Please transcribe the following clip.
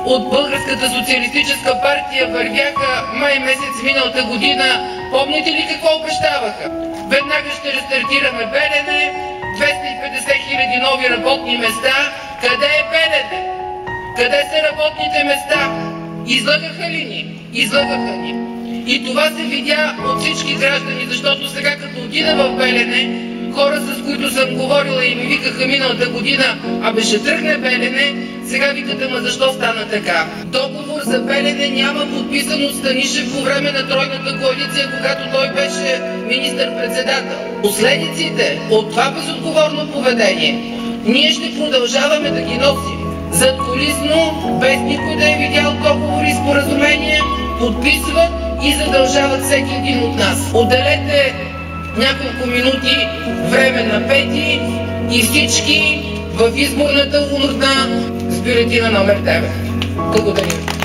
от Българската социалистическа партия вървяха май месец миналата година, помните ли какво обещаваха? Веднага ще рестартираме Белене, 250 хиляди нови работни места. Къде е Белене? Къде са работните места? Излъгаха ли ни? Излъгаха ни. И това се видя от всички граждани, защото сега като отида в Белене, хора, с които съм говорила и ми викаха миналата година, абе ще тръгне Белене, сега викат, ама защо стана така? Договор за Белене няма подписан от Станишев по време на тройната коалиция, когато той беше министър-председател. Последиците от това безотговорно поведение ние ще продължаваме да ги носим. Задкулисно, без никой да е видял договори и споразумения, подписват и задължават всеки един от нас. Отделете няколко минути време на Пети и всички в изборната урна с бюлетина номер 9. Благодаря.